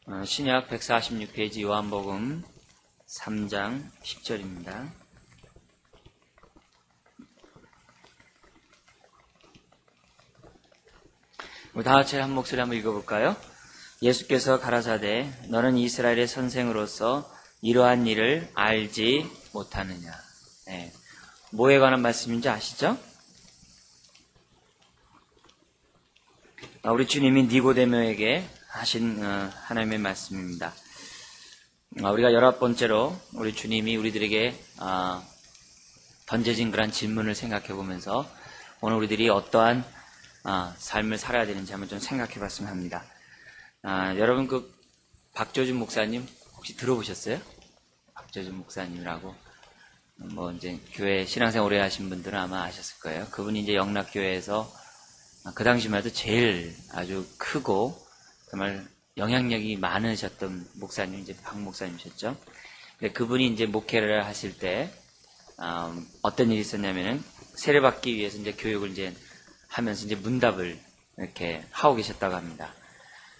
신약 146페이지 요한복음 3장 10절입니다. 우리 다 같이 한 목소리 한번 읽어볼까요? 예수께서 가라사대 너는 이스라엘의 선생으로서 이러한 일을 알지 못하느냐. 네. 뭐에 관한 말씀인지 아시죠? 우리 주님이 니고데모에게 하신 하나님의 말씀입니다. 우리가 11번째로 우리 주님이 우리들에게 던져진 그런 질문을 생각해 보면서 오늘 우리들이 어떠한 삶을 살아야 되는지 한번 좀 생각해 봤으면 합니다. 여러분 박조준 목사님 혹시 들어보셨어요? 박조준 목사님이라고 이제 교회 신앙생활 오래 하신 분들은 아마 아셨을 거예요. 그분이 이제 영락교회에서 그 당시만 해도 제일 아주 크고 정말 영향력이 많으셨던 목사님, 이제 박 목사님이셨죠. 근데 그분이 이제 목회를 하실 때, 어떤 일이 있었냐면은, 세례받기 위해서 이제 교육을 이제 하면서 이제 문답을 이렇게 하고 계셨다고 합니다.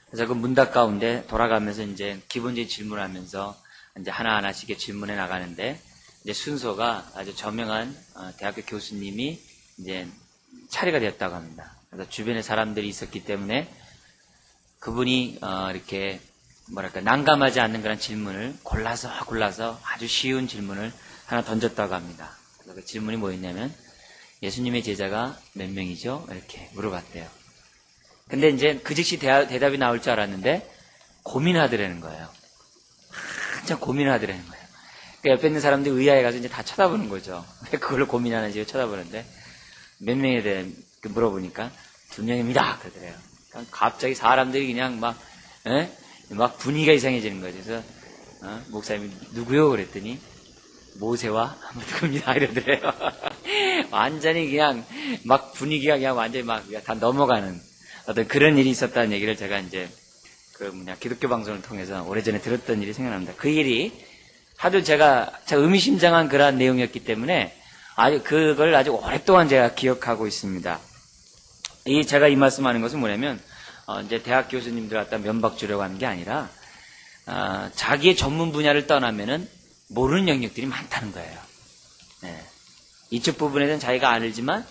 그래서 그 문답 가운데 돌아가면서 이제 기본적인 질문을 하면서 이제 하나하나씩 질문해 나가는데, 이제 순서가 아주 저명한 대학교 교수님이 이제 차례가 되었다고 합니다. 그래서 주변에 사람들이 있었기 때문에 그분이 이렇게 난감하지 않는 그런 질문을 골라서 아주 쉬운 질문을 하나 던졌다고 합니다. 그 질문이 뭐였냐면 예수님의 제자가 몇 명이죠? 이렇게 물어봤대요. 근데 이제 그 즉시 대답이 나올 줄 알았는데 고민하더라는 거예요. 한참 고민하더라는 거예요. 그러니까 옆에 있는 사람들이 의아해 가서 이제 다 쳐다보는 거죠. 왜 그걸로 고민하는지 쳐다보는데 몇 명에 대해 물어보니까 2명입니다. 그러더래요. 갑자기 사람들이 그냥 막 분위기가 이상해지는 거죠. 그래서 목사님이 누구요? 그랬더니 모세와 누구입니다. 이러더래요. 완전히 그냥 막 분위기가 그냥 완전히 막 다 넘어가는 어떤 그런 일이 있었다는 얘기를 제가 이제 기독교 방송을 통해서 오래전에 들었던 일이 생각납니다. 그 일이 하도 제가 의미심장한 그러한 내용이었기 때문에 그걸 아주 오랫동안 제가 기억하고 있습니다. 제가 이 말씀하는 것은 뭐냐면, 이제 대학 교수님들 갖다 면박 주려고 하는 게 아니라, 자기의 전문 분야를 떠나면은 모르는 영역들이 많다는 거예요. 네. 이쪽 부분에서는 자기가 알지만,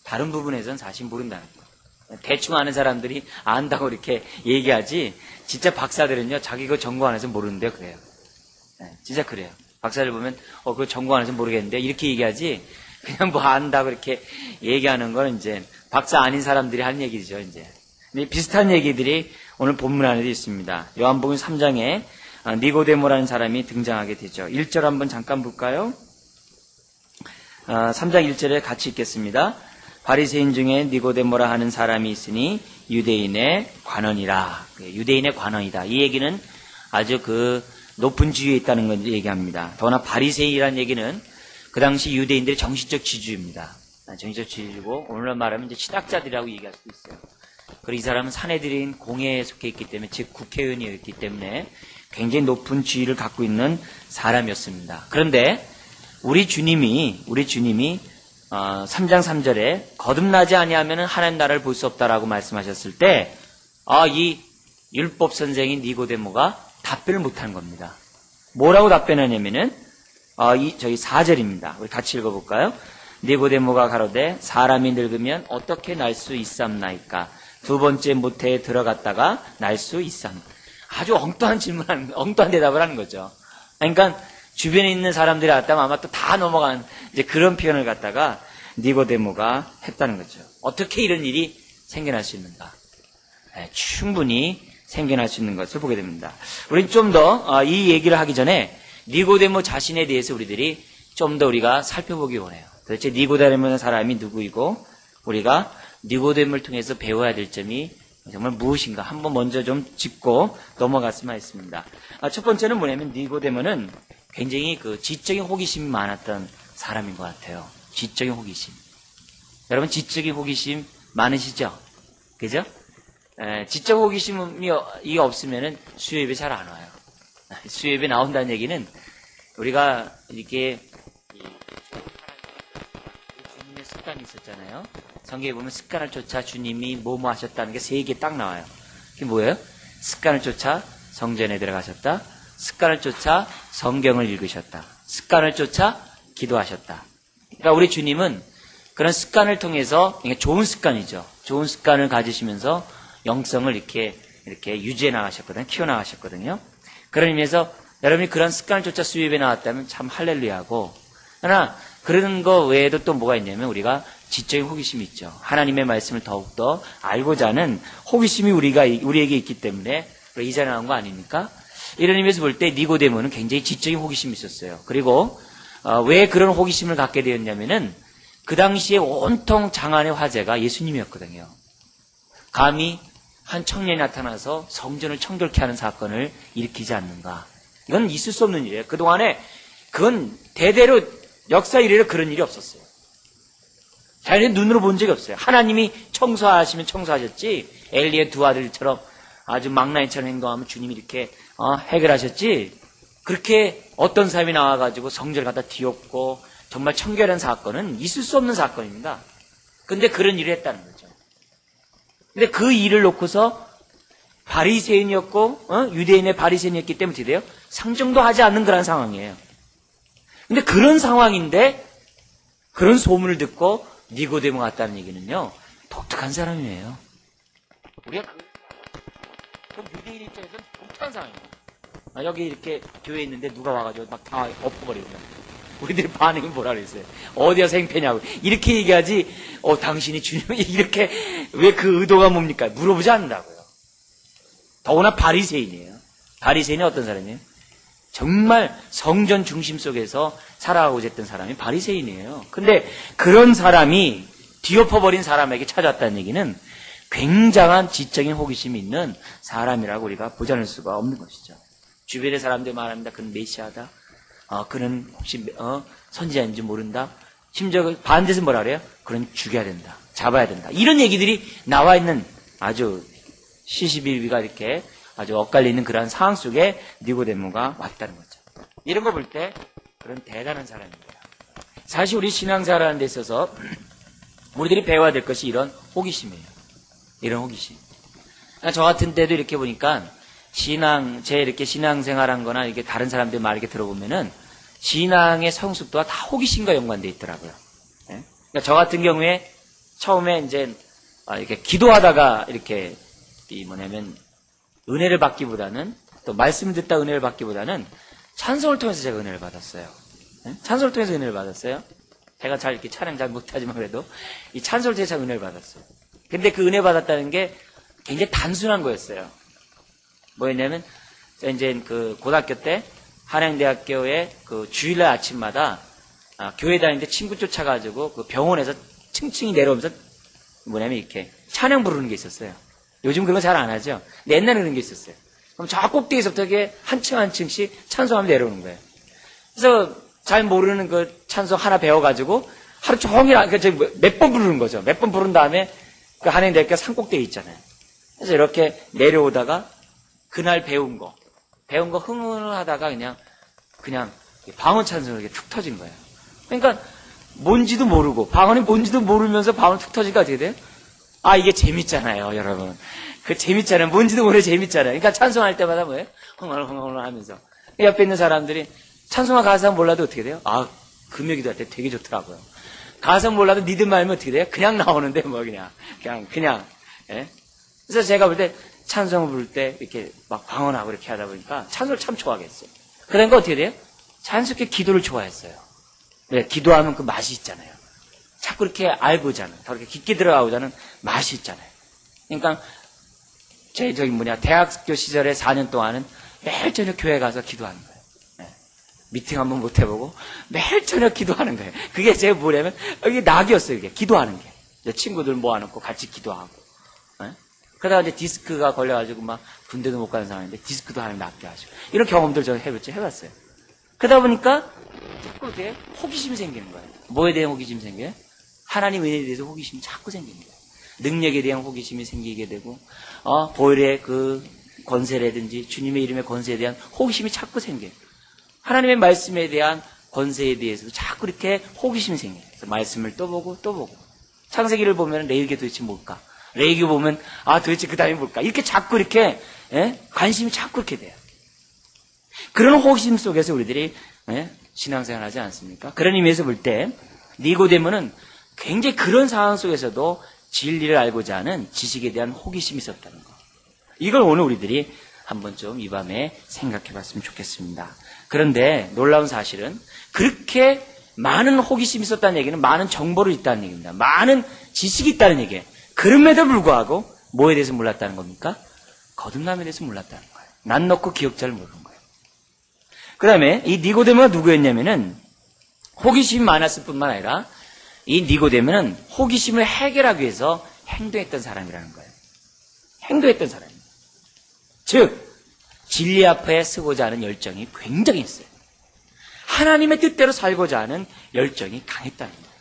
다른 부분에서는 사실 모른다는 거예요. 대충 아는 사람들이 안다고 이렇게 얘기하지, 진짜 박사들은요, 자기 그 전공 안에서 모르는데요, 그래요. 네, 진짜 그래요. 박사를 보면, 그 전공 안에서 모르겠는데, 이렇게 얘기하지, 그냥 안다고 이렇게 얘기하는 건 이제, 박사 아닌 사람들이 하는 얘기죠, 이제. 근데 비슷한 얘기들이 오늘 본문 안에도 있습니다. 요한복음 3장에 니고데모라는 사람이 등장하게 되죠. 1절 한번 잠깐 볼까요? 3장 1절에 같이 읽겠습니다. 바리새인 중에 니고데모라 하는 사람이 있으니 유대인의 관원이라. 유대인의 관원이다. 이 얘기는 아주 높은 지위에 있다는 걸 얘기합니다. 더구나 바리새인이라는 얘기는 그 당시 유대인들의 정신적 지주입니다. 정신적 지주고 오늘날 말하면 이제 신학자들이라고 얘기할 수도 있어요. 그리고 이 사람은 사내들인 공회에 속해 있기 때문에, 즉 국회의원이었기 때문에 굉장히 높은 지위를 갖고 있는 사람이었습니다. 그런데 우리 주님이 3장 3절에 거듭나지 아니하면 하나님 나라를 볼 수 없다라고 말씀하셨을 때 이 율법 선생인 니고데모가 답변을 못하는 겁니다. 뭐라고 답변하냐면은 저희 4절입니다. 우리 같이 읽어볼까요? 니고데모가 가로되 사람이 늙으면 어떻게 날 수 있삼나이까? 두 번째 모태에 들어갔다가 날 수 있삼. 아주 엉뚱한 대답을 하는 거죠. 그러니까 주변에 있는 사람들이 갖다가 아마 또 다 넘어간 이제 그런 표현을 갖다가 니고데모가 했다는 거죠. 어떻게 이런 일이 생겨날 수 있는가? 충분히 생겨날 수 있는 것을 보게 됩니다. 우리는 좀 더 이 얘기를 하기 전에 니고데모 자신에 대해서 우리들이 좀 더 우리가 살펴보기 원해요. 도대체 니고데모라는 사람이 누구이고 우리가 니고데모를 통해서 배워야 될 점이 정말 무엇인가 한번 먼저 좀 짚고 넘어갔으면 했습니다. 첫 번째는 뭐냐면 니고데모는 굉장히 지적인 호기심이 많았던 사람인 것 같아요. 지적인 호기심. 여러분 지적인 호기심 많으시죠? 그죠? 지적 호기심이 없으면은 수요예배 잘 안 와요. 수요예배 나온다는 얘기는 우리가 이렇게 주님의 습관이 있었잖아요. 성경에 보면 습관을 쫓아 주님이 뭐뭐 하셨다는 게 3개 딱 나와요. 그게 뭐예요? 습관을 쫓아 성전에 들어가셨다. 습관을 쫓아 성경을 읽으셨다. 습관을 쫓아 기도하셨다. 그러니까 우리 주님은 그런 습관을 통해서, 좋은 습관이죠. 좋은 습관을 가지시면서 영성을 이렇게 유지해 나가셨거든요. 키워 나가셨거든요. 그런 의미에서 여러분이 그런 습관을 쫓아 수입에 나왔다면 참 할렐루야고, 그러나 그런 거 외에도 또 뭐가 있냐면 우리가 지적인 호기심이 있죠. 하나님의 말씀을 더욱더 알고자 하는 호기심이 우리에게 있기 때문에 이 자리에 나온 거 아닙니까? 이런 의미에서 볼 때 니고데모는 굉장히 지적인 호기심이 있었어요. 그리고 왜 그런 호기심을 갖게 되었냐면은 그 당시에 온통 장안의 화제가 예수님이었거든요. 감히 한 청년이 나타나서 성전을 청결케 하는 사건을 일으키지 않는가. 이건 있을 수 없는 일이에요. 그동안에 그건 대대로 역사 이래로 그런 일이 없었어요. 자기네 눈으로 본 적이 없어요. 하나님이 청소하시면 청소하셨지, 엘리의 두 아들처럼 아주 망나니처럼 행동하면 주님이 이렇게 해결하셨지, 그렇게 어떤 사람이 나와가지고 성전을 갖다 뒤엎고 정말 청결한 사건은 있을 수 없는 사건입니다. 근데 그런 일을 했다는 거죠. 근데 그 일을 놓고서 바리새인이었고 유대인의 바리새인이었기 때문에 어떻게 돼요? 상정도 하지 않는 그런 상황이에요. 근데 그런 상황인데 그런 소문을 듣고 니고데모가 왔다는 얘기는요, 독특한 사람이에요. 우리가 그 유대인 입장에서는 독특한 상황입니다. 여기 이렇게 교회에 있는데 누가 와가지고 막 다 엎어버리고요. 우리들이 반응이 뭐라 그랬어요? 어디가 생패냐고. 이렇게 얘기하지, 당신이 주님이 이렇게, 왜 그 의도가 뭡니까? 물어보지 않는다고요. 더구나 바리새인이에요. 바리새인이 어떤 사람이에요? 정말 성전 중심 속에서 살아가고자 했던 사람이 바리새인이에요. 근데 그런 사람이 뒤엎어버린 사람에게 찾아왔다는 얘기는 굉장한 지적인 호기심이 있는 사람이라고 우리가 보자는 수가 없는 것이죠. 주변의 사람들 말합니다. 그는 메시아다. 그는 혹시 선지자인지 모른다. 심지어 반대에서 뭐라 그래요? 그는 죽여야 된다. 잡아야 된다. 이런 얘기들이 나와 있는 아주 시시비비가 이렇게 아주 엇갈리는 그러한 상황 속에 니고데모가 왔다는 거죠. 이런 거 볼 때 그런 대단한 사람입니다. 사실 우리 신앙생활하는 데 있어서 우리들이 배워야 될 것이 이런 호기심이에요. 이런 호기심. 저 같은 때도 이렇게 보니까 제 이렇게 신앙생활한 거나 이렇게 다른 사람들 말 이렇게 들어보면은 신앙의 성숙도가 다 호기심과 연관되어 있더라고요. 예? 그러니까 저 같은 경우에 처음에 이제 이렇게 기도하다가 이렇게 은혜를 받기보다는, 또 말씀을 듣다 은혜를 받기보다는 찬송을 통해서 제가 은혜를 받았어요. 예? 찬송을 통해서 은혜를 받았어요. 제가 잘 이렇게 찬양 잘 못하지만 그래도 이 찬송을 통해서 은혜를 받았어요. 근데 그 은혜 받았다는 게 굉장히 단순한 거였어요. 뭐였냐면, 이제 그 고등학교 때 한양대학교에 그 주일날 아침마다 교회 다니는데 친구 쫓아가지고 그 병원에서 층층이 내려오면서 이렇게 찬양 부르는 게 있었어요. 요즘 그런 거 잘 안 하죠. 근데 옛날에 그런 게 있었어요. 그럼 저 꼭대기에서부터 이렇게 한 층 한 층씩 찬송하면 내려오는 거예요. 그래서 잘 모르는 그 찬송 하나 배워가지고 하루 종일 몇 번 부르는 거죠. 몇 번 부른 다음에 그 한양대학교 산꼭대기 있잖아요. 그래서 이렇게 내려오다가 그날 배운 거 흥을 하다가 그냥 방언 찬송이 이렇게 툭 터진 거예요. 그러니까 뭔지도 모르고, 방언이 뭔지도 모르면서 방언 툭 터지니까 어떻게 돼요? 이게 재밌잖아요, 여러분. 그 재밌잖아요. 뭔지도 모르게 재밌잖아요. 그러니까 찬송할 때마다 뭐예요? 흥얼흥얼 하면서. 옆에 있는 사람들이 찬송가 가사 몰라도 어떻게 돼요? 금요 기도할 때 되게 좋더라고요. 가사 몰라도 니들 말면 어떻게 돼요? 그냥 나오는데 그냥. 예? 그래서 제가 볼 때 찬송을 부를 때 이렇게 막 방언하고 이렇게 하다 보니까 찬송을 참 좋아하겠어요. 그러니까 어떻게 돼요? 자연스럽게 기도를 좋아했어요. 네, 기도하면 그 맛이 있잖아요. 자꾸 이렇게 알고자 하는, 더 이렇게 깊게 들어가고자 하는 맛이 있잖아요. 그러니까 대학교 시절에 4년 동안은 매일 저녁 교회 가서 기도하는 거예요. 네. 미팅 한번 못 해보고 매일 저녁 기도하는 거예요. 그게 제가 뭐냐면 이게 낙이었어요. 이게 기도하는 게. 친구들 모아놓고 같이 기도하고. 네? 그러다가 이제 디스크가 걸려가지고 막 군대도 못 가는 상황인데 디스크도 하나님 낫게 하시고. 이런 경험들 제가 해봤어요. 그러다 보니까 자꾸 이렇게 호기심이 생기는 거예요. 뭐에 대한 호기심이 생겨요? 하나님 은혜에 대해서 호기심이 자꾸 생깁니다. 능력에 대한 호기심이 생기게 되고, 보혈의 그 권세라든지 주님의 이름의 권세에 대한 호기심이 자꾸 생겨요. 하나님의 말씀에 대한 권세에 대해서도 자꾸 이렇게 호기심이 생겨요. 그래서 말씀을 또 보고 또 보고. 창세기를 보면 내일게 도대체 뭘까? 레위기 보면 도대체 그 다음에 뭘까? 이렇게 자꾸 이렇게 관심이 자꾸 이렇게 돼요. 그런 호기심 속에서 우리들이 신앙생활 하지 않습니까? 그런 의미에서 볼 때 니고데모는 굉장히 그런 상황 속에서도 진리를 알고자 하는 지식에 대한 호기심이 있었다는 거. 이걸 오늘 우리들이 한번 좀 이 밤에 생각해 봤으면 좋겠습니다. 그런데 놀라운 사실은 그렇게 많은 호기심이 있었다는 얘기는 많은 정보를 있다는 얘기입니다. 많은 지식이 있다는 얘기예요. 그럼에도 불구하고 뭐에 대해서 몰랐다는 겁니까? 거듭남에 대해서 몰랐다는 거예요. 난 넣고 기억자를 모르는 거예요. 그 다음에 이 니고데모가 누구였냐면은 호기심이 많았을 뿐만 아니라 이 니고데모는 호기심을 해결하기 위해서 행동했던 사람이라는 거예요. 행동했던 사람입니다. 즉 진리 앞에 서고자 하는 열정이 굉장히 있어요. 하나님의 뜻대로 살고자 하는 열정이 강했다는 거예요.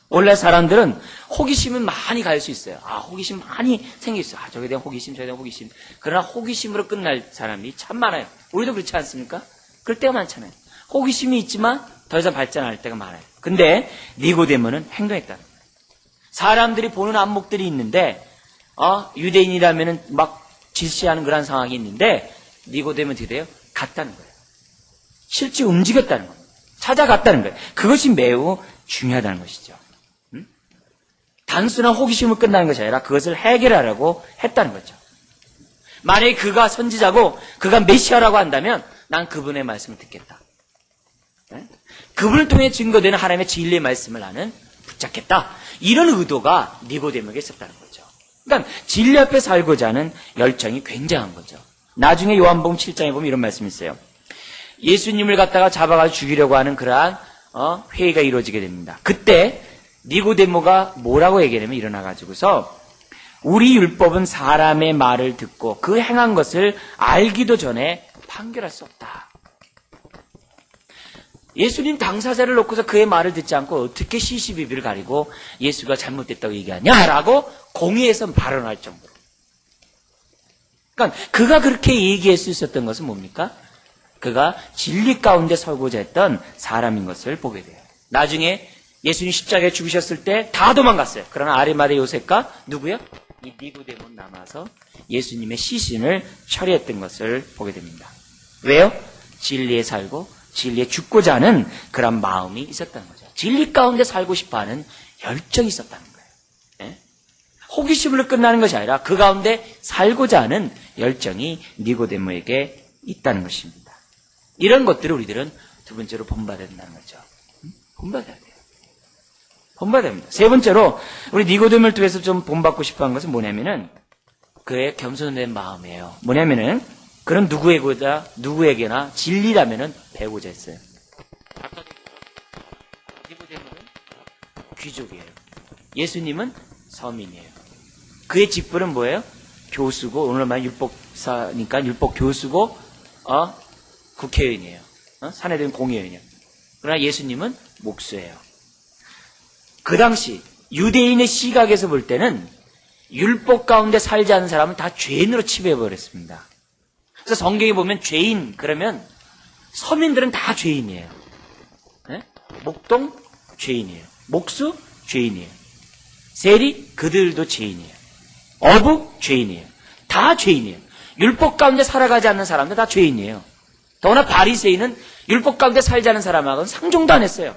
원래 사람들은 호기심은 많이 가질 수 있어요. 호기심 많이 생길 수 있어요. 저게 대한 호기심, 저게 대한 호기심. 그러나 호기심으로 끝날 사람이 참 많아요. 우리도 그렇지 않습니까? 그럴 때가 많잖아요. 호기심이 있지만 더 이상 발전 안 할 때가 많아요. 근데 니고데모는 행동했다는 거예요. 사람들이 보는 안목들이 있는데 유대인이라면은 막 질시하는 그런 상황이 있는데 니고데모는 어떻게 돼요? 갔다는 거예요. 실제 움직였다는 겁니다. 찾아갔다는 거예요. 그것이 매우 중요하다는 것이죠. 단순한 호기심을 끝나는 것이 아니라 그것을 해결하려고 했다는 거죠. 만약에 그가 선지자고 그가 메시아라고 한다면 난 그분의 말씀을 듣겠다. 그분을 통해 증거되는 하나님의 진리의 말씀을 나는 붙잡겠다. 이런 의도가 니고데모에게 있었다는 거죠. 그러니까 진리 앞에 살고자 하는 열정이 굉장한 거죠. 나중에 요한복음 7장에 보면 이런 말씀이 있어요. 예수님을 갖다가 잡아가지고 죽이려고 하는 그러한 회의가 이루어지게 됩니다. 그때 니고데모가 뭐라고 얘기하냐면 일어나가지고서 우리 율법은 사람의 말을 듣고 그 행한 것을 알기도 전에 판결할 수 없다. 예수님 당사자를 놓고서 그의 말을 듣지 않고 어떻게 시시비비를 가리고 예수가 잘못됐다고 얘기하냐라고 공의에서 발언할 정도로. 그러니까 그가 그렇게 얘기할 수 있었던 것은 뭡니까? 그가 진리 가운데 서고자 했던 사람인 것을 보게 돼요. 나중에 예수님 십자가에 죽으셨을 때 다 도망갔어요. 그러나 아리마대 요셉과 누구요? 이 니고데모 남아서 예수님의 시신을 처리했던 것을 보게 됩니다. 왜요? 진리에 살고 진리에 죽고자 하는 그런 마음이 있었다는 거죠. 진리 가운데 살고 싶어하는 열정이 있었다는 거예요. 호기심으로 끝나는 것이 아니라 그 가운데 살고자 하는 열정이 니고데모에게 있다는 것입니다. 이런 것들을 우리들은 두 번째로 본받아야 된다는 거죠. 본받아야 돼요. 본받아야 됩니다. 세 번째로 우리 니고데모를 통해서 좀 본받고 싶어하는 것은 뭐냐면은 그의 겸손된 마음이에요. 뭐냐면은 그런 누구에게나 진리라면은 배우고자 했어요. 니고데모는 귀족이에요. 예수님은 서민이에요. 그의 직분은 뭐예요? 교수고 오늘 말 율법사니까 율법 교수고 국회의원이에요. 사내들은 공회의원이에요. 그러나 예수님은 목수예요. 그 당시 유대인의 시각에서 볼 때는 율법 가운데 살지 않는 사람은 다 죄인으로 치부해버렸습니다. 그래서 성경에 보면 죄인 그러면 서민들은 다 죄인이에요. 목동 죄인이에요. 목수 죄인이에요. 세리 그들도 죄인이에요. 어부 죄인이에요. 다 죄인이에요. 율법 가운데 살아가지 않는 사람들 다 죄인이에요. 더구나 바리새인은 율법 가운데 살지 않은 사람하고는 상종도 안 했어요.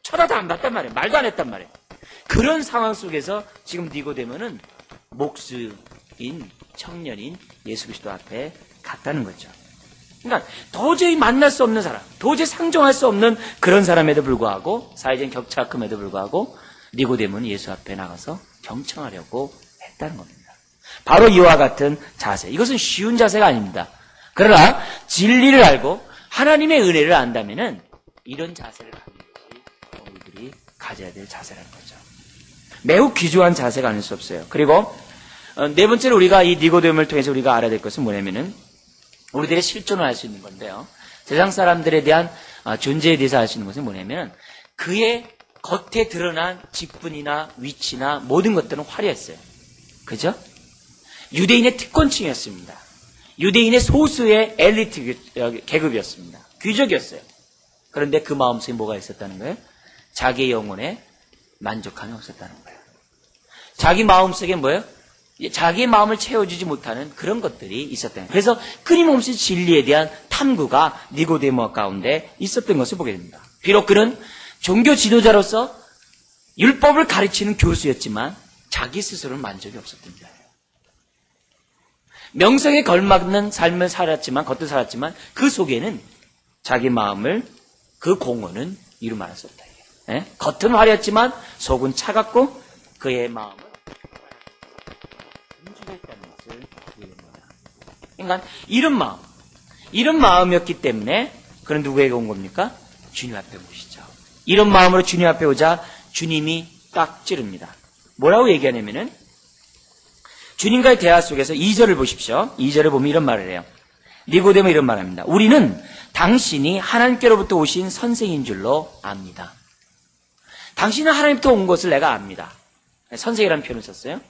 철화도 안 봤단 말이에요. 말도 안 했단 말이에요. 그런 상황 속에서 지금 니고데모는 목수인 청년인 예수 그리스도 앞에 갔다는 거죠. 그러니까 도저히 만날 수 없는 사람, 도저히 상종할 수 없는 그런 사람에도 불구하고 사회적인 격차가 큼에도 불구하고 니고데모는 예수 앞에 나가서 경청하려고 했다는 겁니다. 바로 이와 같은 자세. 이것은 쉬운 자세가 아닙니다. 그러나 진리를 알고 하나님의 은혜를 안다면은 이런 자세를 갖는 것이 우리들이 가져야 될 자세라는 거죠. 매우 귀중한 자세가 아닐 수 없어요. 그리고 네 번째로 우리가 이 니고데모를 통해서 우리가 알아야 될 것은 뭐냐면은 우리들의 실존을 알 수 있는 건데요. 세상 사람들에 대한 존재에 대해서 알 수 있는 것은 뭐냐면 그의 겉에 드러난 직분이나 위치나 모든 것들은 화려했어요. 그죠? 유대인의 특권층이었습니다. 유대인의 소수의 엘리트 계급이었습니다. 귀족이었어요. 그런데 그 마음속에 뭐가 있었다는 거예요? 자기의 영혼에 만족함이 없었다는 거예요. 자기 마음속에 뭐예요? 자기 마음을 채워주지 못하는 그런 것들이 있었던 거예요. 그래서 끊임없이 진리에 대한 탐구가 니고데모 가운데 있었던 것을 보게 됩니다. 비록 그는 종교 지도자로서 율법을 가르치는 교수였지만 자기 스스로는 만족이 없었던 거예요. 명성에 걸맞는 삶을 살았지만, 겉을 살았지만 그 속에는 자기 마음을, 그 공헌은 이루 말할 수 없다. 예? 겉은 화려했지만 속은 차갑고 그의 마음은 분주했다는 것을 이해합니다. 그러니까 이런 마음이었기 때문에 그는 누구에게 온 겁니까? 주님 앞에 오시죠. 이런 마음으로 주님 앞에 오자 주님이 딱 찌릅니다. 뭐라고 얘기하냐면은 주님과의 대화 속에서 2절을 보십시오. 2절을 보면 이런 말을 해요. 니고데모 이런 말을 합니다. 우리는 당신이 하나님께로부터 오신 선생인 줄로 압니다. 당신은 하나님부터 온 것을 내가 압니다. 선생이라는 표현을 썼어요.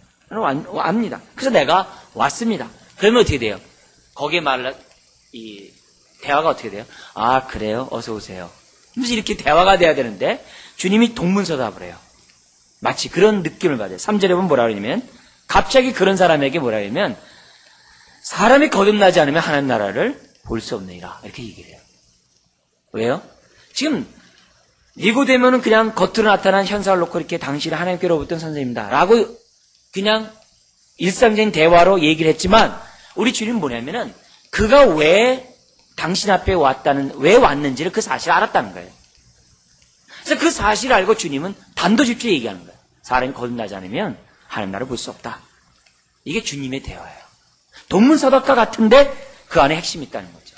압니다. 그래서 내가 왔습니다. 그러면 어떻게 돼요? 거기에 이 대화가 어떻게 돼요? 아, 그래요? 어서 오세요. 그래서 이렇게 대화가 돼야 되는데 주님이 동문서답을 해요. 마치 그런 느낌을 받아요. 3절에 보면 뭐라 그러냐면 갑자기 그런 사람에게 뭐라 그러냐면 사람이 거듭나지 않으면 하나님 나라를 볼 수 없느니라 이렇게 얘기를 해요. 왜요? 지금 니고데모는 그냥 겉으로 나타난 현상을 놓고 이렇게 당신이 하나님께로부터 온 선생님이다 라고 그냥 일상적인 대화로 얘기를 했지만 우리 주님은 뭐냐면은 그가 왜 당신 앞에 왜 왔는지를 그 사실을 알았다는 거예요. 그래서 그 사실을 알고 주님은 단도직입적으로 얘기하는 거예요. 사람이 거듭나지 않으면 하나님 나라를 볼 수 없다. 이게 주님의 대화예요. 동문서답과 같은데 그 안에 핵심이 있다는 거죠.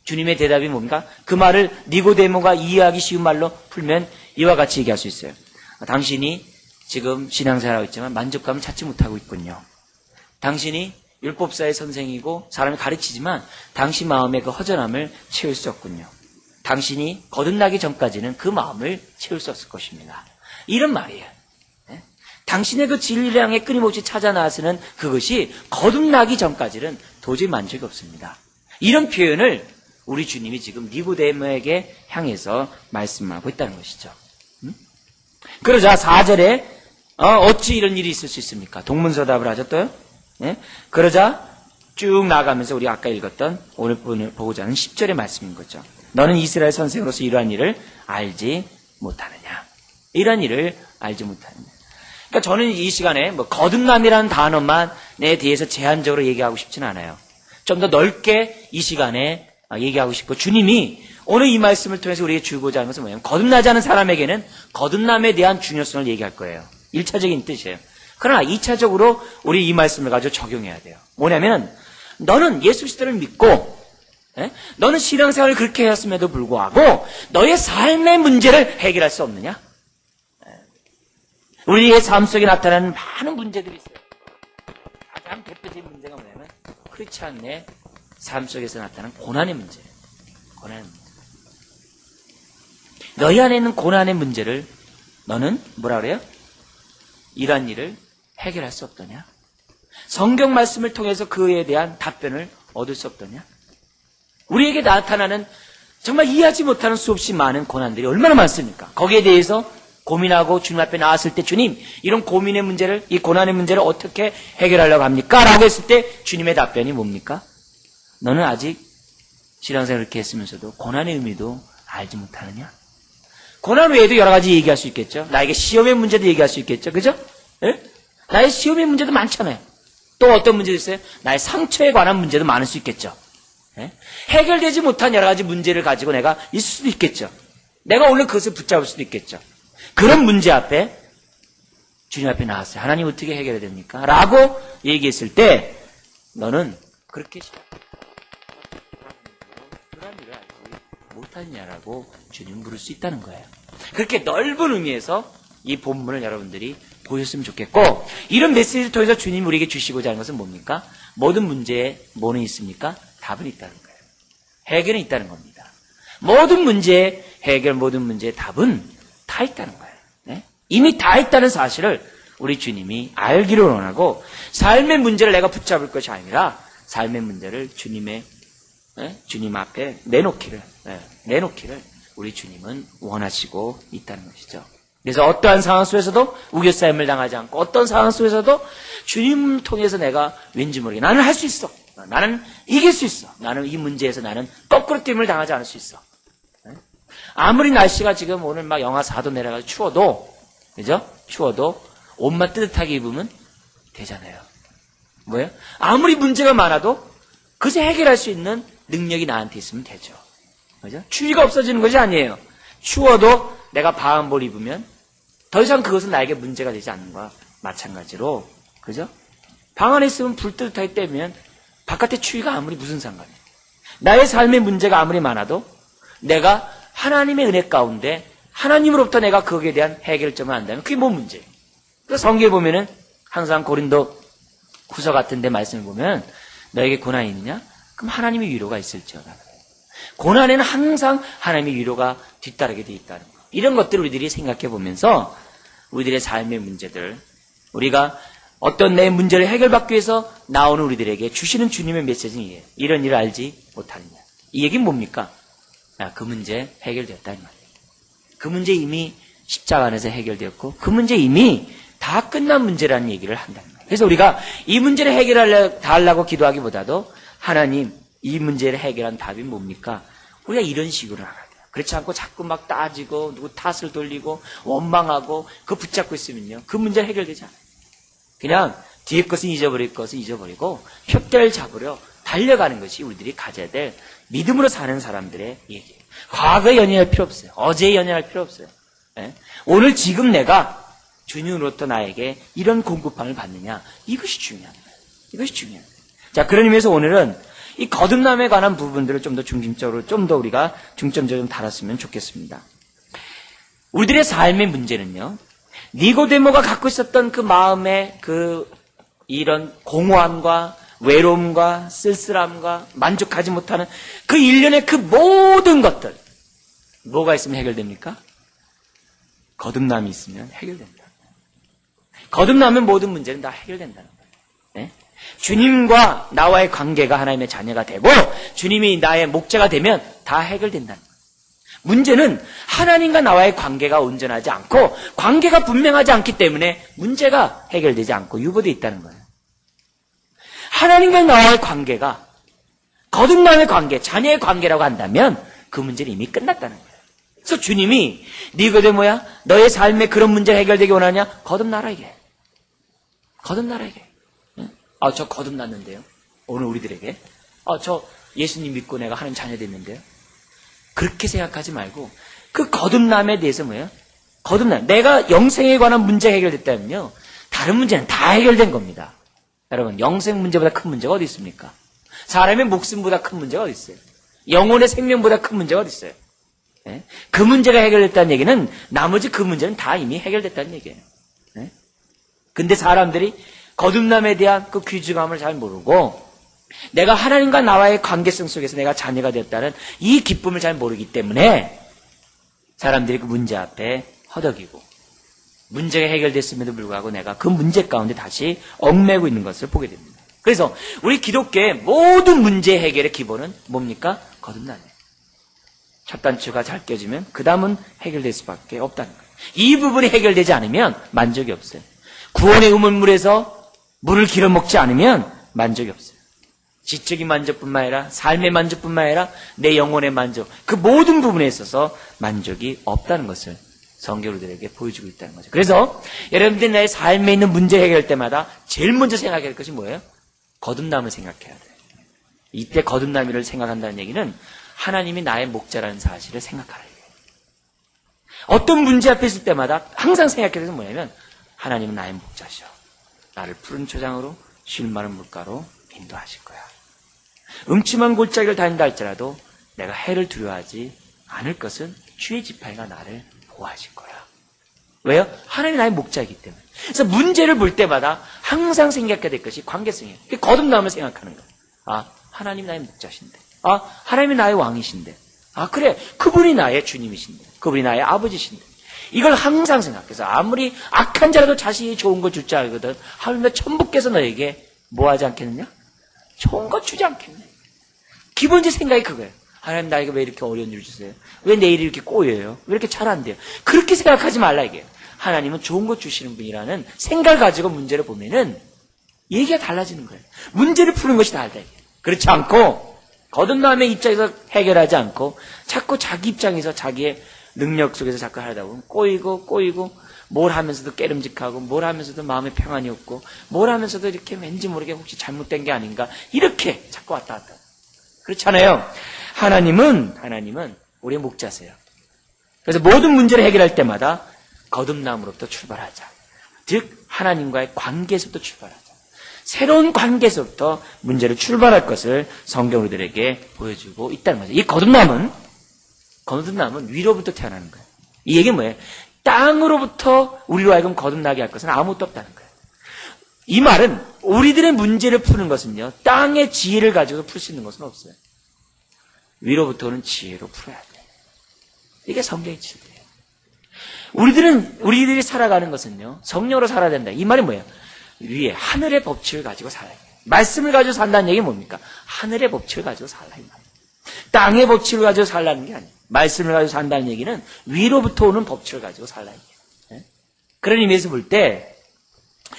주님의 대답이 뭡니까? 그 말을 니고데모가 이해하기 쉬운 말로 풀면 이와 같이 얘기할 수 있어요. 당신이 지금 신앙생활하고 있지만 만족감을 찾지 못하고 있군요. 당신이 율법사의 선생이고 사람을 가르치지만 당신 마음의 그 허전함을 채울 수 없군요. 당신이 거듭나기 전까지는 그 마음을 채울 수 없을 것입니다. 이런 말이에요. 네? 당신의 그 진리를 향해 끊임없이 찾아 나서는 그것이 거듭나기 전까지는 도저히 만족이 없습니다. 이런 표현을 우리 주님이 지금 니고데모에게 향해서 말씀하고 있다는 것이죠. 그러자 4절에 어찌 이런 일이 있을 수 있습니까? 동문서답을 하죠 또요. 네? 그러자 쭉 나아가면서 우리 아까 읽었던 오늘 보고자 하는 10절의 말씀인 거죠. 너는 이스라엘 선생으로서 이러한 일을 알지 못하느냐. 이러한 일을 알지 못하느냐. 그러니까 저는 이 시간에 뭐 거듭남이라는 단어만 내 뒤에서 제한적으로 얘기하고 싶진 않아요. 좀 더 넓게 이 시간에 얘기하고 싶고 주님이 오늘 이 말씀을 통해서 우리에게 주고자 하는 것은 뭐냐면 거듭나지 않은 사람에게는 거듭남에 대한 중요성을 얘기할 거예요. 1차적인 뜻이에요. 그러나 2차적으로 우리 이 말씀을 가지고 적용해야 돼요. 뭐냐면 너는 예수 그리스도를 믿고 너는 신앙생활을 그렇게 했음에도 불구하고 너의 삶의 문제를 해결할 수 없느냐? 우리의 삶 속에 나타나는 많은 문제들이 있어요. 가장 대표적인 문제가 뭐냐면 크리스찬의 삶 속에서 나타나는 고난의 문제예요. 고난의 문제. 너희 안에 있는 고난의 문제를 너는 뭐라 그래요? 이러한 일을 해결할 수 없더냐? 성경 말씀을 통해서 그에 대한 답변을 얻을 수 없더냐? 우리에게 나타나는 정말 이해하지 못하는 수없이 많은 고난들이 얼마나 많습니까? 거기에 대해서 고민하고 주님 앞에 나왔을 때 주님 이런 고민의 문제를 이 고난의 문제를 어떻게 해결하려고 합니까? 라고 했을 때 주님의 답변이 뭡니까? 너는 아직 신앙생활을 이렇게 했으면서도 고난의 의미도 알지 못하느냐? 고난 외에도 여러 가지 얘기할 수 있겠죠. 나에게 시험의 문제도 얘기할 수 있겠죠. 그죠? 예? 나의 시험의 문제도 많잖아요. 또 어떤 문제도 있어요? 나의 상처에 관한 문제도 많을 수 있겠죠. 예? 해결되지 못한 여러 가지 문제를 가지고 내가 있을 수도 있겠죠. 내가 오늘 그것을 붙잡을 수도 있겠죠. 그런 문제 앞에 주님 앞에 나왔어요. 하나님 어떻게 해결해야 됩니까? 라고 얘기했을 때 너는 그렇게 그런 일을 알지 못하느냐라고 주님 물을 수 있다는 거예요. 그렇게 넓은 의미에서 이 본문을 여러분들이 보셨으면 좋겠고 이런 메시지를 통해서 주님이 우리에게 주시고자 하는 것은 뭡니까? 모든 문제에 뭐는 있습니까? 답은 있다는 거예요. 해결은 있다는 겁니다. 모든 문제의 해결, 모든 문제의 답은 다 있다는 거예요. 네? 이미 다 있다는 사실을 우리 주님이 알기를 원하고 삶의 문제를 내가 붙잡을 것이 아니라 삶의 문제를 주님 앞에 내놓기를 우리 주님은 원하시고 있다는 것이죠. 그래서 어떠한 상황 속에서도 우겨싸임을 당하지 않고 어떤 상황 속에서도 주님을 통해서 내가 왠지 모르게 나는 할 수 있어. 나는 이길 수 있어. 나는 이 문제에서 나는 거꾸로 뛰임을 당하지 않을 수 있어. 아무리 날씨가 지금 오늘 막 영하 4도 내려가서 추워도, 그죠? 추워도 옷만 뜨뜻하게 입으면 되잖아요. 뭐예요? 아무리 문제가 많아도 그새 해결할 수 있는 능력이 나한테 있으면 되죠. 그죠? 추위가 없어지는 것이 아니에요. 추워도 내가 방한복을 입으면 더 이상 그것은 나에게 문제가 되지 않는 거와 마찬가지로, 그죠? 방 안에 있으면 불 뜨뜻하게 떼면 바깥의 추위가 아무리 무슨 상관이에요. 나의 삶의 문제가 아무리 많아도 내가 하나님의 은혜 가운데 하나님으로부터 내가 거기에 대한 해결점을 안다면 그게 뭐 문제예요. 그래서 성경에 보면은 항상 고린도 후서 같은 데 말씀을 보면 너에게 고난이 있느냐? 그럼 하나님의 위로가 있을지어다. 고난에는 항상 하나님의 위로가 뒤따르게 돼 있다는 거. 이런 것들을 우리들이 생각해 보면서 우리들의 삶의 문제들, 우리가 어떤 내 문제를 해결받기 위해서 나오는 우리들에게 주시는 주님의 메시지는 이에요. 이런 일을 알지 못하느냐. 이 얘기는 뭡니까? 그 문제 해결되었다는 말이에요. 그 문제 이미 십자가 안에서 해결되었고 그 문제 이미 다 끝난 문제라는 얘기를 한다는 거예요. 그래서 우리가 이 문제를 해결하려고 기도하기보다도 하나님 이 문제를 해결한 답이 뭡니까? 우리가 이런 식으로 나가야 돼요. 그렇지 않고 자꾸 막 따지고 누구 탓을 돌리고 원망하고 그거 붙잡고 있으면요. 그 문제 해결되지 않아요. 그냥 뒤에 것은 잊어버릴 것은 잊어버리고 푯대를 잡으려 달려가는 것이 우리들이 가져야 될 믿음으로 사는 사람들의 얘기예요. 과거에 연연할 필요 없어요. 어제에 연연할 필요 없어요. 예? 오늘 지금 내가 주님으로부터 나에게 이런 공급함을 받느냐. 이것이 중요한 거예요. 이것이 중요한 거예요. 자, 그런 의미에서 오늘은 이 거듭남에 관한 부분들을 좀 더 중심적으로 좀 더 우리가 중점적으로 좀 다뤘으면 좋겠습니다. 우리들의 삶의 문제는요. 니고데모가 갖고 있었던 그 마음의 이런 공허함과 외로움과 쓸쓸함과 만족하지 못하는 그 일련의 그 모든 것들 뭐가 있으면 해결됩니까? 거듭남이 있으면 해결된다. 거듭나면 모든 문제는 다 해결된다는 거예요. 네? 주님과 나와의 관계가 하나님의 자녀가 되고 주님이 나의 목자가 되면 다 해결된다는 거예요. 문제는 하나님과 나와의 관계가 온전하지 않고 관계가 분명하지 않기 때문에 문제가 해결되지 않고 유보되어 있다는 거예요. 하나님과 나와의 관계가 거듭남의 관계, 자녀의 관계라고 한다면 그 문제는 이미 끝났다는 거예요. 그래서 주님이 니고데모야 너의 삶에 그런 문제가 해결되기 원하냐? 거듭나라 이게. 거듭나라 이게. 저 거듭났는데요. 오늘 우리들에게. 저 예수님 믿고 내가 하나님 자녀 됐는데요. 그렇게 생각하지 말고 그 거듭남에 대해서 뭐예요? 거듭남. 내가 영생에 관한 문제가 해결됐다면요. 다른 문제는 다 해결된 겁니다. 여러분 영생 문제보다 큰 문제가 어디 있습니까? 사람의 목숨보다 큰 문제가 어디 있어요? 영혼의 생명보다 큰 문제가 어디 있어요? 네? 그 문제가 해결됐다는 얘기는 나머지 그 문제는 다 이미 해결됐다는 얘기예요. 네? 근데 사람들이 거듭남에 대한 그 귀중함을 잘 모르고 내가 하나님과 나와의 관계성 속에서 내가 자녀가 되었다는 이 기쁨을 잘 모르기 때문에 사람들이 그 문제 앞에 허덕이고 문제가 해결됐음에도 불구하고 내가 그 문제 가운데 다시 얽매고 있는 것을 보게 됩니다. 그래서 우리 기독교의 모든 문제 해결의 기본은 뭡니까? 거듭남이에요. 첫 단추가 잘 껴지면 그 다음은 해결될 수밖에 없다는 거예요. 이 부분이 해결되지 않으면 만족이 없어요. 구원의 우물물에서 물을 길어 먹지 않으면 만족이 없어요. 지적인 만족뿐만 아니라 삶의 만족뿐만 아니라 내 영혼의 만족, 그 모든 부분에 있어서 만족이 없다는 것을 성경우리들에게 보여주고 있다는 거죠. 그래서 여러분들이 나의 삶에 있는 문제 해결할 때마다 제일 먼저 생각해야 할 것이 뭐예요? 거듭남을 생각해야 돼요. 이때 거듭남을 생각한다는 얘기는 하나님이 나의 목자라는 사실을 생각하라. 어떤 문제 앞에 있을 때마다 항상 생각해야 되는 건 뭐냐면 하나님은 나의 목자시오. 나를 푸른 초장으로 쉴 만한 물가로 인도하실 거야. 음침한 골짜기를 다닌다 할지라도 내가 해를 두려워하지 않을 것은 주의 지팡이가 나를 보호하실 거야. 왜요? 하나님이 나의 목자이기 때문에. 그래서 문제를 볼 때마다 항상 생각해야 될 것이 관계성이에요. 거듭남을 생각하는 거예요. 하나님이 나의 목자신데. 하나님이 나의 왕이신데. 그래. 그분이 나의 주님이신데. 그분이 나의 아버지신데. 이걸 항상 생각해서 아무리 악한 자라도 자신이 좋은 거 줄 줄 알거든. 하나님의 천부께서 너에게 뭐 하지 않겠느냐? 좋은 거 주지 않겠네. 기본적인 생각이 그거예요. 하나님 나에게 왜 이렇게 어려운 일을 주세요? 왜 내일이 이렇게 꼬여요? 왜 이렇게 잘 안 돼요? 그렇게 생각하지 말라 이게요. 하나님은 좋은 것 주시는 분이라는 생각을 가지고 문제를 보면은 얘기가 달라지는 거예요. 문제를 푸는 것이 달라 이게. 그렇지 않고 거듭남의 입장에서 해결하지 않고 자꾸 자기 입장에서 자기의 능력 속에서 자꾸 하다 보면 꼬이고 뭘 하면서도 깨름직하고 뭘 하면서도 마음에 평안이 없고 뭘 하면서도 이렇게 왠지 모르게 혹시 잘못된 게 아닌가 이렇게 자꾸 왔다 갔다. 그렇잖아요. 하나님은 우리의 목자세요. 그래서 모든 문제를 해결할 때마다 거듭남으로부터 출발하자. 즉 하나님과의 관계에서부터 출발하자. 새로운 관계에서부터 문제를 출발할 것을 성경 우리들에게 보여주고 있다는 거죠. 이 거듭남은 위로부터 태어나는 거예요. 이 얘기는 뭐예요? 땅으로부터 우리로 하여금 거듭나게 할 것은 아무것도 없다는 거예요. 이 말은 우리들의 문제를 푸는 것은요, 땅의 지혜를 가지고 풀 수 있는 것은 없어요. 위로부터 오는 지혜로 풀어야 돼요. 이게 성경의 진리예요. 우리들이 살아가는 것은요, 성령으로 살아야 된다. 이 말이 뭐예요? 위에 하늘의 법칙을 가지고 살아야 돼요. 말씀을 가지고 산다는 얘기는 뭡니까? 하늘의 법칙을 가지고 살라 이 말이에요. 땅의 법칙을 가지고 살라는 게 아니에요. 말씀을 가지고 산다는 얘기는 위로부터 오는 법칙을 가지고 살라 이게. 그런 의미에서 볼 때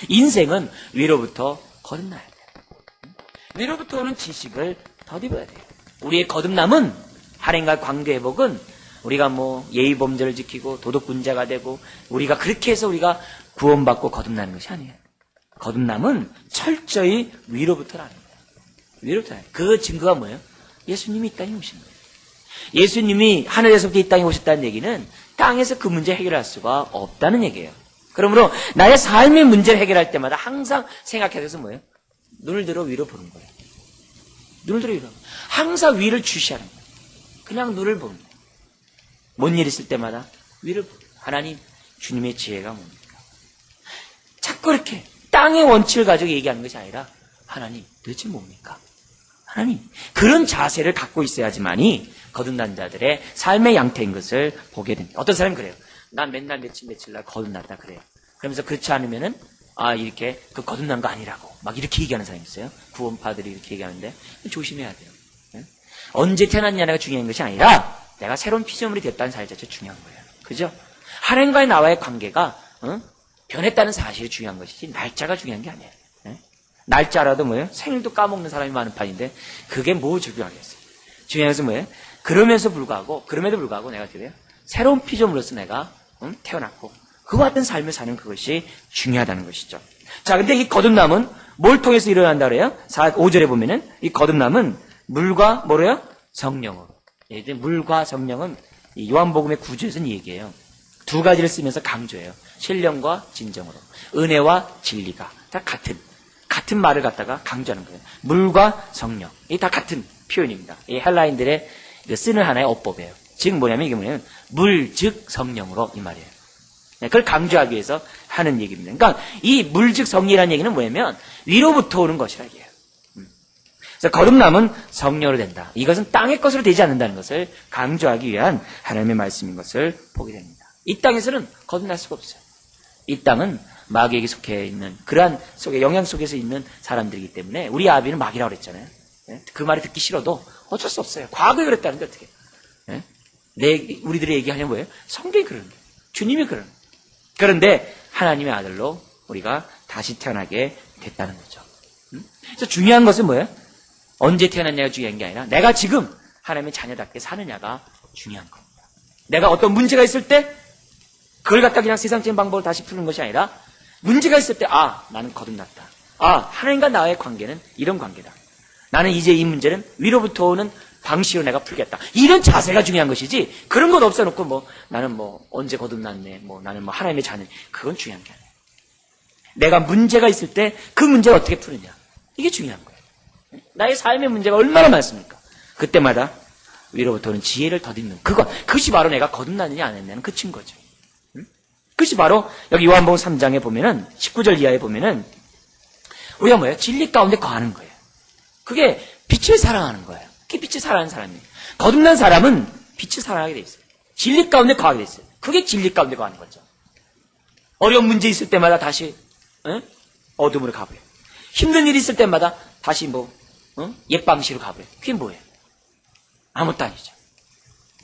인생은 위로부터 거듭나야 돼요. 위로부터 오는 지식을 덧입어야 돼요. 우리의 거듭남은 하나님과 관계 회복은 우리가 뭐 예의 범죄를 지키고 도덕군자가 되고 우리가 그렇게 해서 우리가 구원받고 거듭나는 것이 아니에요. 거듭남은 철저히 위로부터라는 거예요. 위로부터. 그 증거가 뭐예요? 예수님이 이 땅에 오신 거예요. 예수님이 하늘에서부터 이 땅에 오셨다는 얘기는 땅에서 그 문제 해결할 수가 없다는 얘기예요. 그러므로 나의 삶의 문제를 해결할 때마다 항상 생각해서 뭐예요? 눈을 들어 위로 보는 거예요. 눈을 들어 위로. 항상 위를 주시하는 거예요. 그냥 눈을 보는 거예요. 뭔 일 있을 때마다 위를 보는 거예요. 하나님, 주님의 지혜가 뭡니까? 자꾸 이렇게 땅의 원칙을 가지고 얘기하는 것이 아니라 하나님, 도대체 뭡니까? 하나님, 그런 자세를 갖고 있어야지만이 거듭난 자들의 삶의 양태인 것을 보게 됩니다. 어떤 사람은 그래요. 난 맨날 며칠 날 거듭났다 그래요. 그러면서 그렇지 않으면은 이렇게 그 거듭난 거 아니라고 막 이렇게 얘기하는 사람이 있어요. 구원파들이 이렇게 얘기하는데 조심해야 돼요. 언제 태어났냐가 중요한 것이 아니라 내가 새로운 피조물이 됐다는 사실 자체가 중요한 거예요. 그죠? 하나님과의 나와의 관계가 변했다는 사실이 중요한 것이지 날짜가 중요한 게 아니에요. 날짜라도 뭐예요? 생일도 까먹는 사람이 많은 판인데 그게 뭐 중요하겠어요? 중요한 것은 뭐예요? 그럼에도 불구하고 내가 어떻게 돼요? 새로운 피조물로서 내가 태어났고 그와 같은 삶을 사는 그것이 중요하다는 것이죠. 자, 근데 이 거듭남은 뭘 통해서 일어난다 그래요? 5절에 보면은 이 거듭남은 물과 뭐래요? 성령으로. 물과 성령은 이 요한복음의 9절에서는 얘기해요. 두 가지를 쓰면서 강조해요. 신령과 진정으로. 은혜와 진리가 다 같은 말을 갖다가 강조하는 거예요. 물과 성령. 이 다 같은 표현입니다. 이 헬라인들의 쓰는 하나의 어법이에요. 즉 뭐냐면 이게 뭐냐면 물, 즉 성령으로 이 말이에요. 그걸 강조하기 위해서 하는 얘기입니다. 그러니까 이 물, 즉 성령이라는 얘기는 뭐냐면 위로부터 오는 것이라 얘기해요. 그래서 거듭남은 성령으로 된다. 이것은 땅의 것으로 되지 않는다는 것을 강조하기 위한 하나님의 말씀인 것을 보게 됩니다. 이 땅에서는 거듭날 수가 없어요. 이 땅은 마귀에게 속해 있는 그러한 영향 속에서 있는 사람들이기 때문에 우리 아비는 마귀라고 그랬잖아요. 그 말이 듣기 싫어도 어쩔 수 없어요. 과거에 그랬다는데 어떻게? 우리들이 얘기하냐면 뭐예요? 성경이 그러는 거예요. 주님이 그러는 거예요. 그런데 하나님의 아들로 우리가 다시 태어나게 됐다는 거죠. 그래서 중요한 것은 뭐예요? 언제 태어났냐가 중요한 게 아니라 내가 지금 하나님의 자녀답게 사느냐가 중요한 겁니다. 내가 어떤 문제가 있을 때 그걸 갖다 그냥 세상적인 방법을 다시 푸는 것이 아니라 문제가 있을 때 나는 거듭났다. 하나님과 나의 관계는 이런 관계다. 나는 이제 이 문제는 위로부터 오는 방식으로 내가 풀겠다. 이런 자세가 중요한 것이지 그런 것 없어놓고 나는 언제 거듭났네. 나는 하나님의 자녀. 그건 중요한 게 아니에요. 내가 문제가 있을 때 그 문제를 어떻게 푸느냐. 이게 중요한 거예요. 나의 삶의 문제가 얼마나 많습니까? 그때마다 위로부터 오는 지혜를 덧입는 그것이 바로 내가 거듭났느냐 안 했느냐는 그 증거죠. 그것이 바로 여기 요한복음 3장에 보면은 19절 이하에 보면은 우리가 뭐예요? 진리 가운데 거하는 거예요. 그게 빛을 사랑하는 거예요. 그게 빛을 사랑하는 사람이에요. 거듭난 사람은 빛을 사랑하게 돼 있어요. 진리 가운데 거하게 돼 있어요. 그게 진리 가운데 거하는 거죠. 어려운 문제 있을 때마다 다시 어둠으로 가버려요. 힘든 일이 있을 때마다 다시 옛 방식으로 가버려요. 그게 뭐예요? 아무것도 아니죠.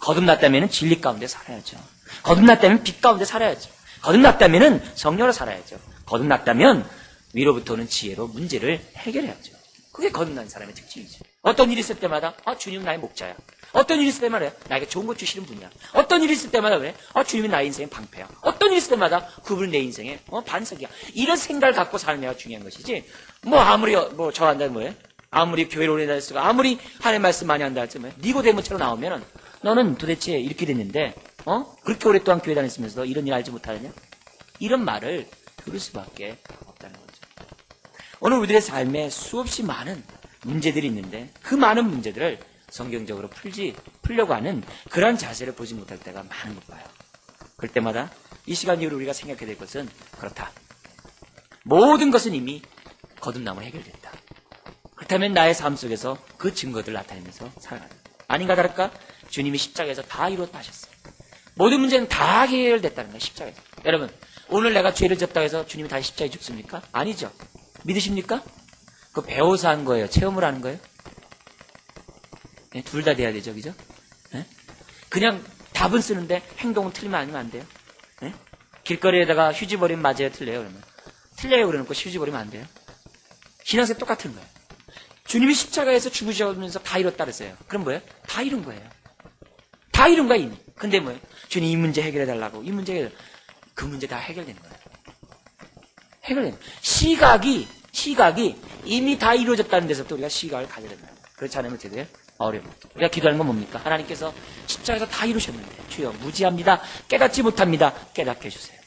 거듭났다면 진리 가운데 살아야죠. 거듭났다면 빛 가운데 살아야죠. 거듭났다면 성령으로 살아야죠. 거듭났다면 위로부터 오는 지혜로 문제를 해결해야죠. 그게 거듭난 사람의 특징이죠. 어떤 일이 있을 때마다 주님은 나의 목자야. 어떤 일이 있을 때마다 나에게 좋은 것 주시는 분이야. 어떤 일이 있을 때마다 그래? 주님이 나의 인생의 방패야. 어떤 일이 있을 때마다 그분은 내 인생의 반석이야. 이런 생각을 갖고 사는 내가 중요한 것이지. 아무리 저 한다면 뭐예요? 아무리 교회를 오래 다녔으고 아무리 하나님의 말씀 많이 한다 할지 뭐예요? 니고데모처럼 나오면은 너는 도대체 이렇게 됐는데 그렇게 오랫동안 교회 다녔으면서 이런 일 알지 못하느냐? 이런 말을 들을 수밖에 없다는 거죠. 오늘 우리들의 삶에 수없이 많은 문제들이 있는데 그 많은 문제들을 성경적으로 풀려고 하는 그런 자세를 보지 못할 때가 많은 것 봐요. 그럴 때마다 이 시간 이후로 우리가 생각해야 될 것은 그렇다. 모든 것은 이미 거듭남으로 해결됐다. 그렇다면 나의 삶 속에서 그 증거들을 나타내면서 살아가는 아닌가 다를까? 주님이 십자가에서 다 이루었다 하셨어요. 모든 문제는 다 해결됐다는 거예요. 십자가에서. 여러분, 오늘 내가 죄를 졌다고 해서 주님이 다시 십자가에 죽습니까? 아니죠. 믿으십니까? 그거 배워서 한 거예요? 체험을 하는 거예요? 네, 둘 다 돼야 되죠. 그죠? 네? 그냥 답은 쓰는데 행동은 틀리면 아니면 안 돼요. 네? 길거리에다가 휴지 버리면 맞아요? 틀려요? 그러면? 틀려요 그러놓고 휴지 버리면 안 돼요? 신앙생 똑같은 거예요. 주님이 십자가에서 죽으시면서 다 이뤘다 그랬어요. 그럼 뭐예요? 다 이룬 거예요. 다 이룬 거야 이미. 근데 뭐예요? 주님 이 문제 해결해 달라고. 이 문제 그 문제 다 해결되는 거예요. 해결되는 거예요. 시각이 이미 다 이루어졌다는 데서부터 우리가 시각을 가져야 된다. 그렇지 않으면 어떻게 돼요? 어려워. 우리가 기도하는 건 뭡니까? 하나님께서 십자가에서 다 이루셨는데 주여 무지합니다. 깨닫지 못합니다. 깨닫게 해주세요.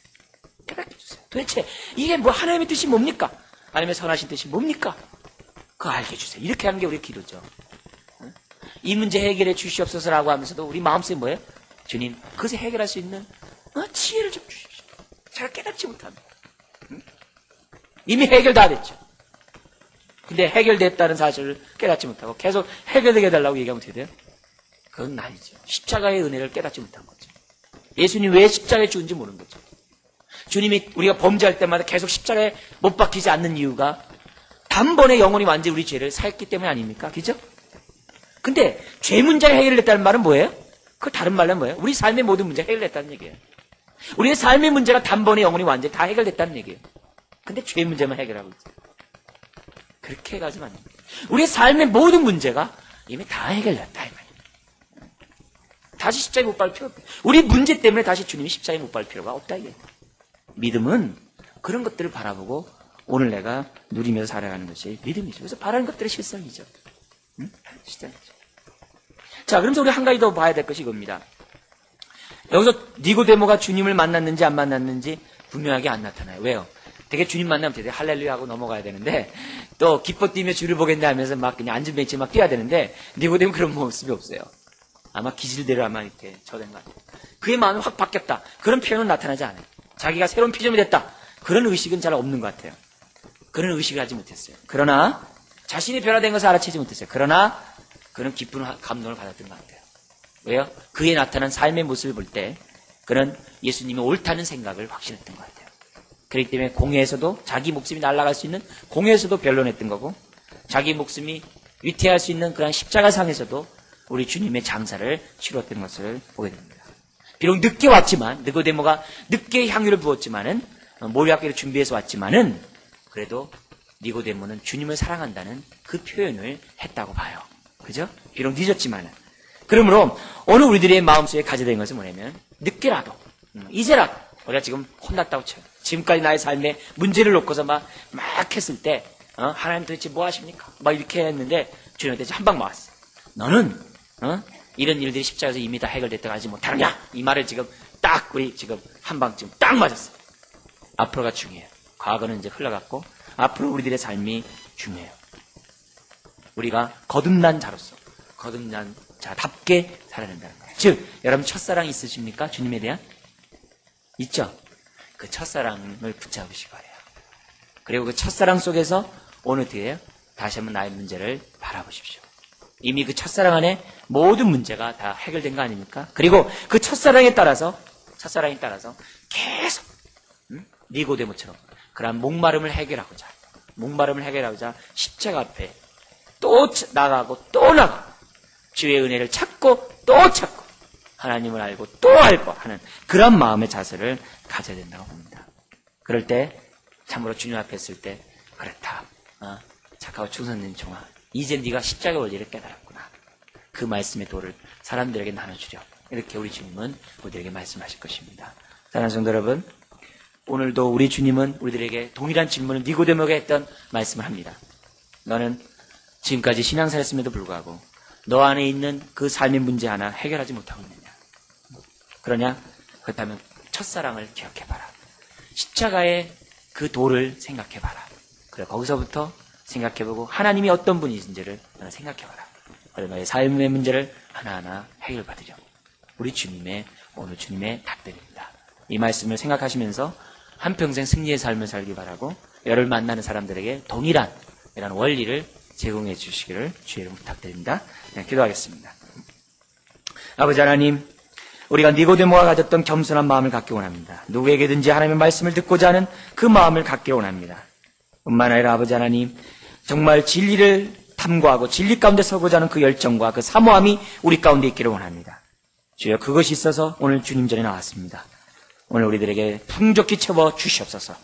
깨닫게 해주세요. 도대체 이게 하나님의 뜻이 뭡니까? 하나님의 선하신 뜻이 뭡니까? 그거 알게 해주세요. 이렇게 하는 게 우리의 기도죠. 이 문제 해결해 주시옵소서라고 하면서도 우리 마음속에 뭐예요? 주님 그것을 해결할 수 있는 지혜를 좀 주십시오. 제가 깨닫지 못합니다. 이미 해결 다 됐죠. 근데 해결됐다는 사실을 깨닫지 못하고 계속 해결되게 해달라고 얘기하면 어떻게 돼요? 그건 아니죠. 십자가의 은혜를 깨닫지 못한 거죠. 예수님 왜 십자가에 죽은지 모르는 거죠. 주님이 우리가 범죄할 때마다 계속 십자가에 못 박히지 않는 이유가 단번에 영원히 완전히 우리 죄를 사했기 때문에 아닙니까? 그죠? 근데 죄 문제가 해결됐다는 말은 뭐예요? 그 다른 말은 뭐예요? 우리 삶의 모든 문제가 해결됐다는 얘기예요. 우리의 삶의 문제가 단번에 영원히 완전히 다 해결됐다는 얘기예요. 근데 죄 문제만 해결하고 있어요. 그렇게 가지만 안 됩니다. 우리의 삶의 모든 문제가 이미 다 해결됐다. 다시 십자가에 못 박을 필요 없다. 우리 문제 때문에 다시 주님이 십자가에 못 박을 필요가 없다. 이게. 믿음은 그런 것들을 바라보고 오늘 내가 누리면서 살아가는 것이 믿음이죠. 그래서 바라는 것들의 실상이죠. 실상이죠. 자, 그러면서 우리 한 가지 더 봐야 될 것이 이겁니다. 여기서 니고데모가 주님을 만났는지 안 만났는지 분명하게 안 나타나요. 왜요? 되게 주님 만나면 되게 할렐루야 하고 넘어가야 되는데 또 기뻐 뛰며 주를 보겠네 하면서 막 그냥 앉은 벤치에 막 뛰어야 되는데 니고데모 그런 모습이 없어요. 아마 기질대로 아마 이렇게 저된 것 같아요. 그의 마음이 확 바뀌었다. 그런 표현은 나타나지 않아요. 자기가 새로운 피조물이 됐다. 그런 의식은 잘 없는 것 같아요. 그런 의식을 하지 못했어요. 그러나 자신이 변화된 것을 알아채지 못했어요. 그러나 그는 기쁜 감동을 받았던 것 같아요. 왜요? 그에 나타난 삶의 모습을 볼 때 그는 예수님이 옳다는 생각을 확신했던 것 같아요. 그렇기 때문에 공회에서도 자기 목숨이 날아갈 수 있는 공회에서도 변론했던 거고 자기 목숨이 위태할 수 있는 그런 십자가상에서도 우리 주님의 장사를 치루었던 것을 보게 됩니다. 비록 늦게 왔지만 니고데모가 늦게 향유를 부었지만은 모략계를 준비해서 왔지만은 그래도 니고데모는 주님을 사랑한다는 그 표현을 했다고 봐요. 그죠? 비록 늦었지만은. 그러므로 오늘 우리들의 마음속에 가져야 되는 것은 뭐냐면 늦게라도 이제라도 우리가 지금 혼났다고 쳐요. 지금까지 나의 삶에 문제를 놓고서 막 했을 때 하나님 도대체 뭐 하십니까? 막 이렇게 했는데 주님한테 한 방 맞았어. 너는 이런 일들이 십자가에서 이미 다 해결됐다고 하지 못하느냐? 이 말을 지금 딱 우리 지금 한 방쯤 딱 맞았어. 앞으로가 중요해요. 과거는 이제 흘러갔고 앞으로 우리들의 삶이 중요해요. 우리가 거듭난 자로서 거듭난 자답게 살아야 된다는 거예요. 즉 여러분 첫사랑 있으십니까? 주님에 대한? 있죠? 그 첫사랑을 붙잡으시기 바래요. 그리고 그 첫사랑 속에서 오늘 뒤에 다시 한번 나의 문제를 바라보십시오. 이미 그 첫사랑 안에 모든 문제가 다 해결된 거 아닙니까? 그리고 그 첫사랑에 따라서 계속 니고데모처럼 그러한 목마름을 해결하고자 십자가 앞에 또 나가고 또 나가고 주의 은혜를 찾고 또 찾고 하나님을 알고 또 알고 하는 그런 마음의 자세를 가져야 된다고 봅니다. 그럴 때 참으로 주님 앞에 있을 때 그렇다. 착하고 충성된 종아, 이제 네가 십자가의 원리를 깨달았구나. 그 말씀의 도를 사람들에게 나눠주려. 이렇게 우리 주님은 우리들에게 말씀하실 것입니다. 사랑하는 성도 여러분, 오늘도 우리 주님은 우리들에게 동일한 질문을 니고데모에게 했던 말씀을 합니다. 너는 지금까지 신앙생활했음에도 불구하고 너 안에 있는 그 삶의 문제 하나 해결하지 못하고 있느냐? 그러냐? 그렇다면 첫사랑을 기억해봐라. 십자가의 그 도를 생각해봐라. 그래, 거기서부터 생각해보고 하나님이 어떤 분이신지를 너는 생각해봐라. 그래, 너의 삶의 문제를 하나하나 해결받으려. 우리 주님의, 오늘 주님의 답들입니다. 이 말씀을 생각하시면서 한평생 승리의 삶을 살기 바라고 여를 만나는 사람들에게 동일한 이런 원리를 제공해 주시기를 주의 이름으로 부탁드립니다. 네, 기도하겠습니다. 아버지 하나님, 우리가 니고데모가 가졌던 겸손한 마음을 갖기 원합니다. 누구에게든지 하나님의 말씀을 듣고자 하는 그 마음을 갖기 원합니다. 뿐만 아니라 아버지 하나님, 정말 진리를 탐구하고 진리 가운데 서고자 하는 그 열정과 그 사모함이 우리 가운데 있기를 원합니다. 주여, 그것이 있어서 오늘 주님 전에 나왔습니다. 오늘 우리들에게 풍족히 채워 주시옵소서.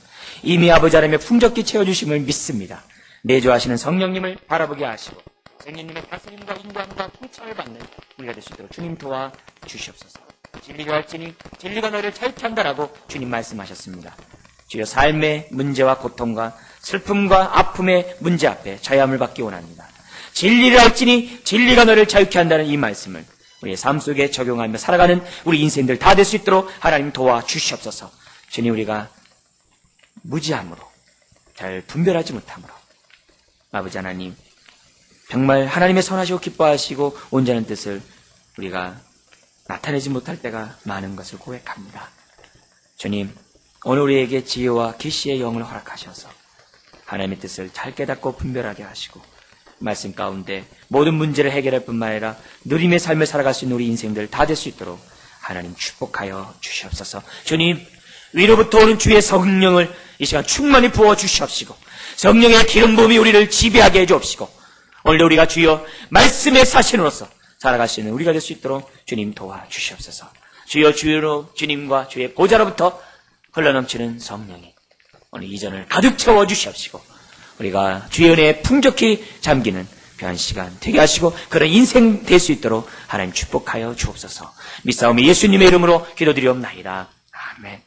이미 아버지 하나님의 풍족히 채워주심을 믿습니다. 내주하시는 성령님을 바라보게 하시고 성령님의 다스림과 인도함과 통찰을 받는 우리가 될 수 있도록 주님 도와 주시옵소서. 진리가 할지니 진리가 너를 자유케 한다라고 주님 말씀하셨습니다. 주여, 삶의 문제와 고통과 슬픔과 아픔의 문제 앞에 자유함을 받기 원합니다. 진리를 할지니 진리가 너를 자유케 한다는 이 말씀을 우리의 삶 속에 적용하며 살아가는 우리 인생들 다 될 수 있도록 하나님 도와 주시옵소서. 주님, 우리가 무지함으로 잘 분별하지 못함으로 아버지 하나님, 정말 하나님의 선하시고 기뻐하시고 온전한 뜻을 우리가 나타내지 못할 때가 많은 것을 고백합니다. 주님, 오늘 우리에게 지혜와 계시의 영을 허락하셔서 하나님의 뜻을 잘 깨닫고 분별하게 하시고 말씀 가운데 모든 문제를 해결할 뿐만 아니라 누림의 삶을 살아갈 수 있는 우리 인생들 다 될 수 있도록 하나님 축복하여 주시옵소서. 주님, 위로부터 오는 주의 성령을 이 시간 충만히 부어 주시옵시고 성령의 기름 부음이 우리를 지배하게 해 주옵시고 오늘도 우리가 주여 말씀의 사신으로서 살아갈 수 있는 우리가 될 수 있도록 주님 도와주시옵소서. 주여, 주로 주님과 주의 보좌로부터 흘러넘치는 성령이 오늘 이전을 가득 채워 주시옵시고 우리가 주의 은혜에 풍족히 잠기는 귀한 시간 되게 하시고 그런 인생 될 수 있도록 하나님 축복하여 주옵소서. 믿사오며 예수님의 이름으로 기도드리옵나이다. 아멘.